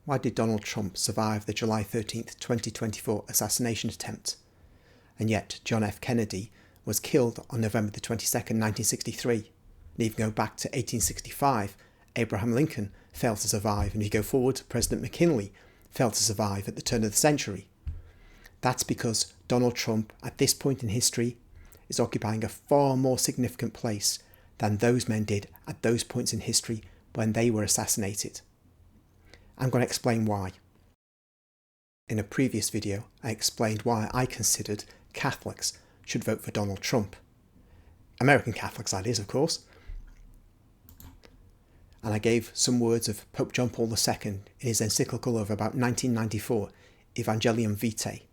Why did Donald Trump survive the July 13th, 2024 assassination attempt? And yet John F. Kennedy was killed on November the 22nd, 1963. And even go back to 1865, Abraham Lincoln failed to survive, and if you go forward, President McKinley failed to survive at the turn of the century. That's because Donald Trump, at this point in history, is occupying a far more significant place than those men did at those points in history when they were assassinated. I'm going to explain why. In a previous video, I explained why I considered Catholics should vote for Donald Trump. American Catholics, that is, of course. And I gave some words of Pope John Paul II in his encyclical of about 1994, Evangelium Vitae,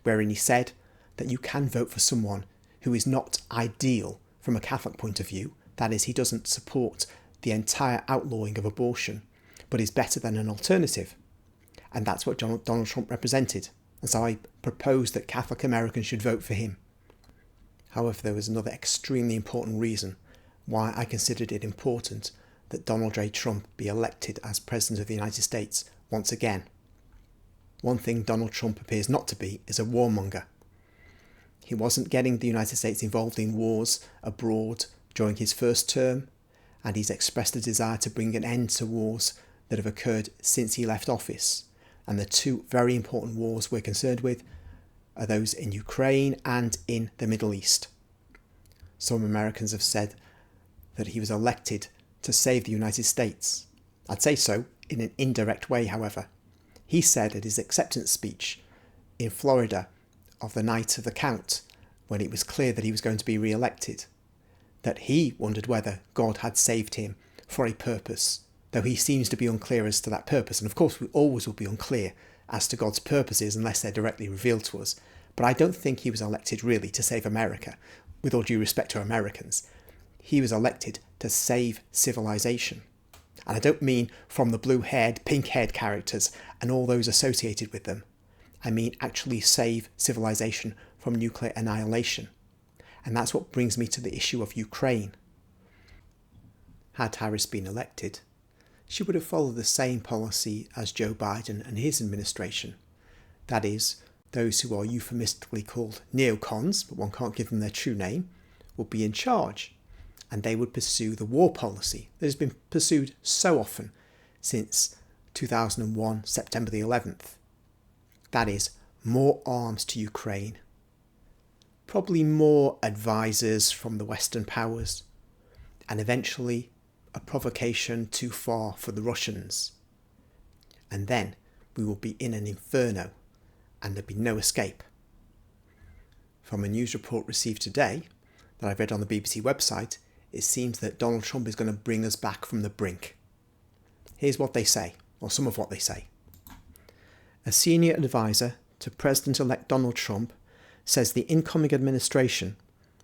wherein he said that you can vote for someone who is not ideal from a Catholic point of view, that is, he doesn't support the entire outlawing of abortion, but is better than an alternative. And that's what Donald Trump represented. And so I proposed that Catholic Americans should vote for him. However, there was another extremely important reason why I considered it important that Donald J. Trump be elected as President of the United States once again. One thing Donald Trump appears not to be is a warmonger. He wasn't getting the United States involved in wars abroad during his first term, and he's expressed a desire to bring an end to wars that have occurred since he left office. And the two very important wars we're concerned with are those in Ukraine and in the Middle East. Some Americans have said that he was elected to save the United States. I'd say so in an indirect way, however. He said at his acceptance speech in Florida of the night of the count, when it was clear that he was going to be re-elected, that he wondered whether God had saved him for a purpose, though he seems to be unclear as to that purpose. And of course, we always will be unclear as to God's purposes unless they're directly revealed to us. But I don't think he was elected really to save America, with all due respect to Americans. He was elected to save civilization. And I don't mean from the blue-haired, pink-haired characters and all those associated with them. I mean actually save civilization from nuclear annihilation. And that's what brings me to the issue of Ukraine. Had Harris been elected, she would have followed the same policy as Joe Biden and his administration. That is, those who are euphemistically called neocons, but one can't give them their true name, would be in charge. And they would pursue the war policy that has been pursued so often since 2001, September the 11th. That is, more arms to Ukraine. Probably more advisors from the Western powers. And eventually a provocation too far for the Russians. And then we will be in an inferno and there'll be no escape. From a news report received today that I read on the BBC website, it seems that Donald Trump is going to bring us back from the brink. Here's what they say, or some of what they say. A senior advisor to President-elect Donald Trump says the incoming administration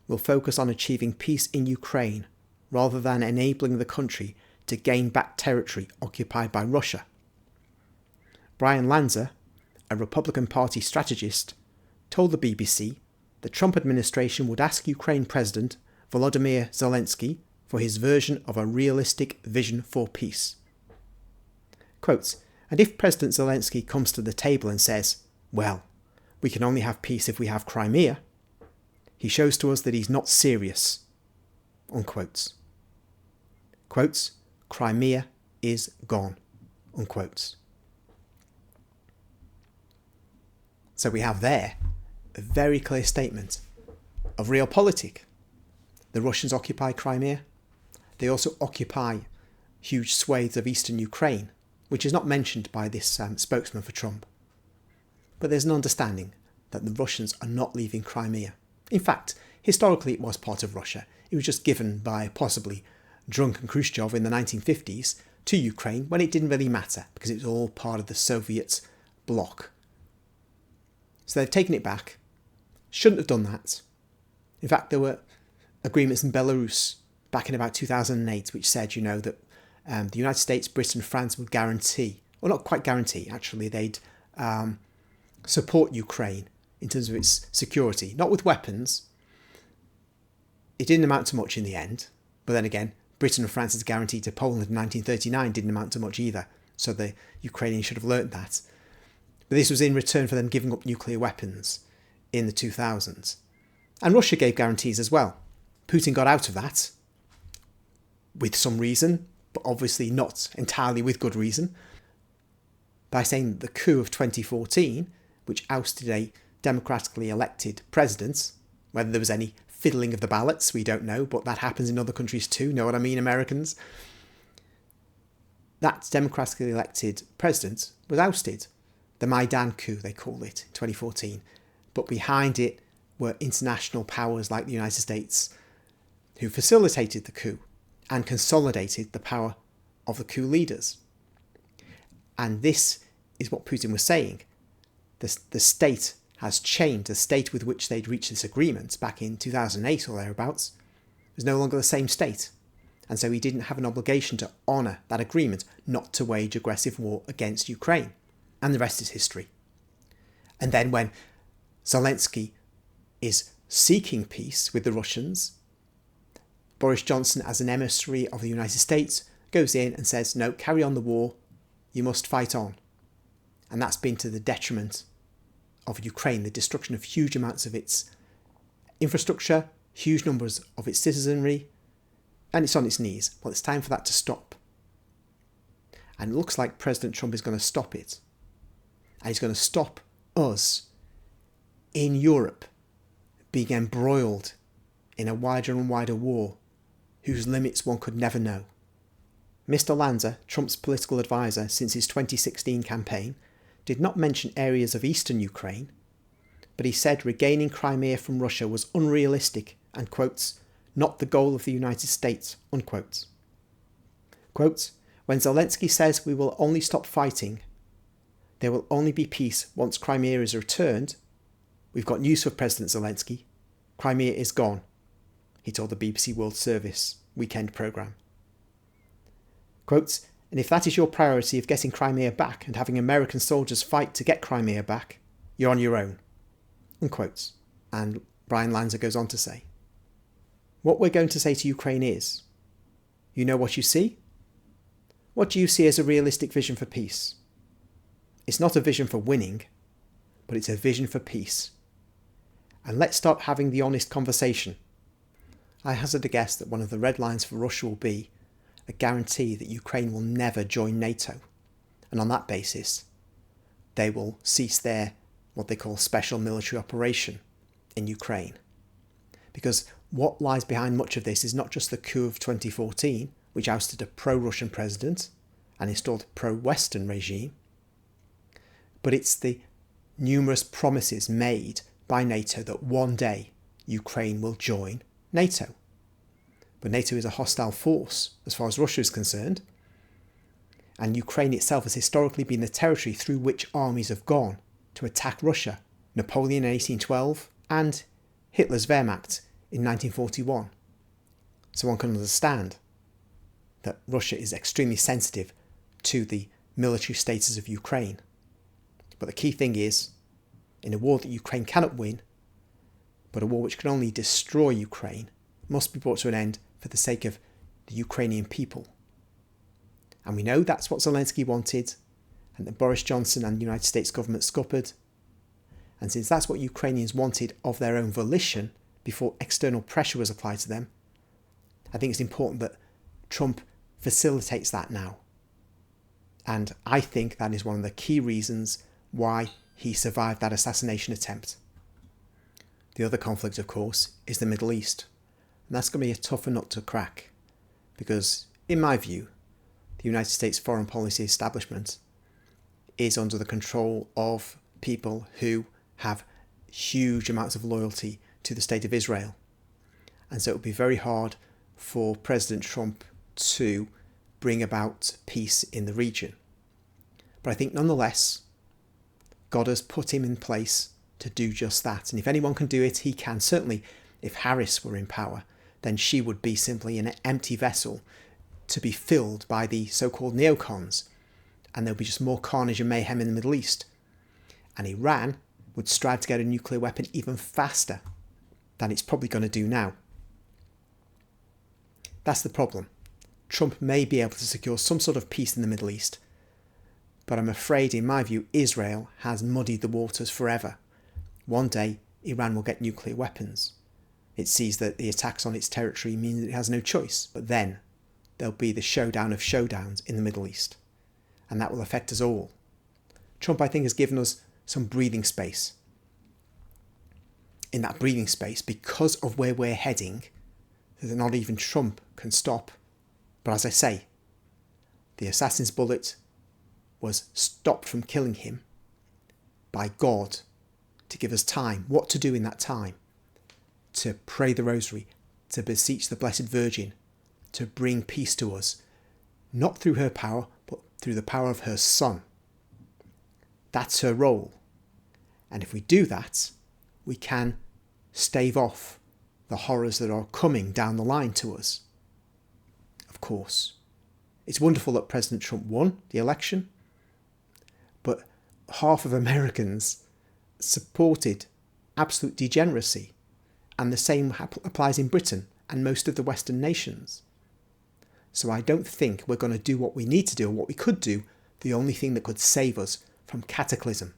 will focus on achieving peace in Ukraine rather than enabling the country to gain back territory occupied by Russia. Bryan Lanza, a Republican Party strategist, told the BBC the Trump administration would ask Ukraine President Volodymyr Zelensky for his version of a realistic vision for peace. Quotes, and if President Zelensky comes to the table and says, well, we can only have peace if we have Crimea, he shows to us that he's not serious. Unquotes. Quotes, Crimea is gone. Unquotes. So we have there a very clear statement of realpolitik. The Russians occupy Crimea. They also occupy huge swathes of eastern Ukraine, which is not mentioned by this spokesman for Trump. But there's an understanding that the Russians are not leaving Crimea. In fact, historically it was part of Russia. It was just given by possibly drunken Khrushchev in the 1950s to Ukraine when it didn't really matter because it was all part of the Soviet bloc. So they've taken it back. Shouldn't have done that. In fact, there were agreements in Belarus back in about 2008 which said, that the United States, Britain, France would guarantee, or not quite guarantee, actually, they'd support Ukraine in terms of its security, not with weapons. It didn't amount to much in the end, but then again, Britain and France's guarantee to Poland in 1939 didn't amount to much either, so the Ukrainians should have learnt that. But this was in return for them giving up nuclear weapons in the 2000s. And Russia gave guarantees as well. Putin got out of that with some reason, but obviously not entirely with good reason, by saying that the coup of 2014, which ousted a democratically elected president, whether there was any fiddling of the ballots, we don't know, but that happens in other countries too, know what I mean, Americans? That democratically elected president was ousted. The Maidan coup, they called it, in 2014. But behind it were international powers like the United States who facilitated the coup and consolidated the power of the coup leaders. And this is what Putin was saying. The state has changed. The state with which they'd reached this agreement back in 2008 or thereabouts was no longer the same state. And so he didn't have an obligation to honour that agreement not to wage aggressive war against Ukraine. And the rest is history. And then when Zelensky is seeking peace with the Russians, Boris Johnson, as an emissary of the United States, goes in and says, no, carry on the war, you must fight on. And that's been to the detriment of Ukraine, the destruction of huge amounts of its infrastructure, huge numbers of its citizenry, and it's on its knees. Well, it's time for that to stop. And it looks like President Trump is going to stop it. And he's going to stop us in Europe being embroiled in a wider and wider war whose limits one could never know. Mr. Lanza, Trump's political advisor since his 2016 campaign, did not mention areas of eastern Ukraine, but he said regaining Crimea from Russia was unrealistic and, quotes, not the goal of the United States, unquote. Quote, when Zelensky says we will only stop fighting, there will only be peace once Crimea is returned, we've got news for President Zelensky, Crimea is gone, he told the BBC World Service weekend programme. Quote, and if that is your priority of getting Crimea back and having American soldiers fight to get Crimea back, you're on your own. Unquote. And Bryan Lanza goes on to say, what we're going to say to Ukraine is, you know what you see? What do you see as a realistic vision for peace? It's not a vision for winning, but it's a vision for peace. And let's start having the honest conversation. I hazard a guess that one of the red lines for Russia will be a guarantee that Ukraine will never join NATO. And on that basis, they will cease their, what they call special military operation in Ukraine. Because what lies behind much of this is not just the coup of 2014, which ousted a pro-Russian president and installed a pro-Western regime, but it's the numerous promises made by NATO that one day Ukraine will join NATO. But NATO is a hostile force as far as Russia is concerned, and Ukraine itself has historically been the territory through which armies have gone to attack Russia. Napoleon in 1812 and Hitler's Wehrmacht in 1941. So one can understand that Russia is extremely sensitive to the military status of Ukraine. But the key thing is, in a war that Ukraine cannot win, but a war which can only destroy Ukraine, must be brought to an end for the sake of the Ukrainian people. And we know that's what Zelensky wanted, and that Boris Johnson and the United States government scuppered. And since that's what Ukrainians wanted of their own volition before external pressure was applied to them, I think it's important that Trump facilitates that now. And I think that is one of the key reasons why he survived that assassination attempt. The other conflict, of course, is the Middle East. And that's going to be a tougher nut to crack. Because, in my view, the United States foreign policy establishment is under the control of people who have huge amounts of loyalty to the State of Israel. And so it would be very hard for President Trump to bring about peace in the region. But I think nonetheless, God has put him in place to do just that. And if anyone can do it, he can. Certainly, if Harris were in power, then she would be simply an empty vessel to be filled by the so-called neocons. And there'll be just more carnage and mayhem in the Middle East. And Iran would strive to get a nuclear weapon even faster than it's probably going to do now. That's the problem. Trump may be able to secure some sort of peace in the Middle East, But I'm afraid, in my view, Israel has muddied the waters forever. One day, Iran will get nuclear weapons. It sees that the attacks on its territory mean that it has no choice. But then, there'll be the showdown of showdowns in the Middle East. And that will affect us all. Trump, I think, has given us some breathing space. In that breathing space, because of where we're heading, that not even Trump can stop. But as I say, the assassin's bullet was stopped from killing him by God to give us time. What to do in that time? To pray the rosary, to beseech the Blessed Virgin, to bring peace to us, not through her power, but through the power of her Son. That's her role. And if we do that, we can stave off the horrors that are coming down the line to us. Of course, it's wonderful that President Trump won the election, but half of Americans supported absolute degeneracy, and the same applies in Britain and most of the Western nations. So I don't think we're going to do what we need to do, or what we could do, the only thing that could save us from cataclysm.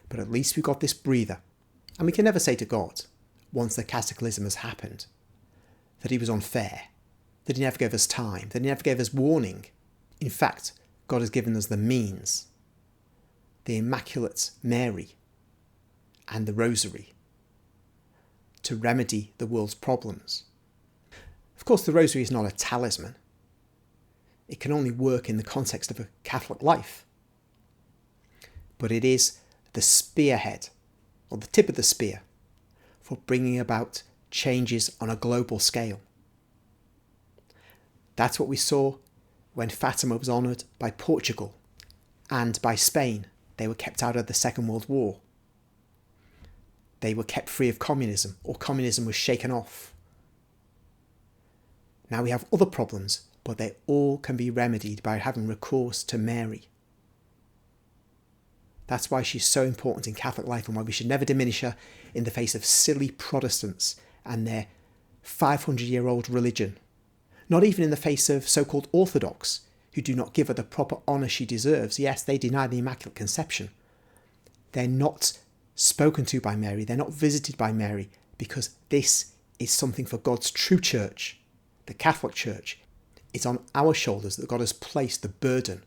But at least we got this breather, and we can never say to God, once the cataclysm has happened, that he was unfair, that he never gave us time, that he never gave us warning. In fact, God has given us the means, the Immaculate Mary and the Rosary, to remedy the world's problems. Of course, the Rosary is not a talisman. It can only work in the context of a Catholic life. But it is the spearhead, or the tip of the spear, for bringing about changes on a global scale. That's what we saw when Fatima was honoured by Portugal and by Spain. They were kept out of the Second World War. They were kept free of communism, or communism was shaken off. Now we have other problems, but they all can be remedied by having recourse to Mary. That's why she's so important in Catholic life, and why we should never diminish her in the face of silly Protestants and their 500-year-old religion. Not even in the face of so-called Orthodox, who do not give her the proper honour she deserves. Yes, they deny the Immaculate Conception. They're not spoken to by Mary. They're not visited by Mary, because this is something for God's true church, the Catholic Church. It's on our shoulders that God has placed the burden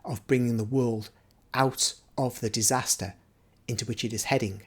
of bringing the world out of the disaster into which it is heading.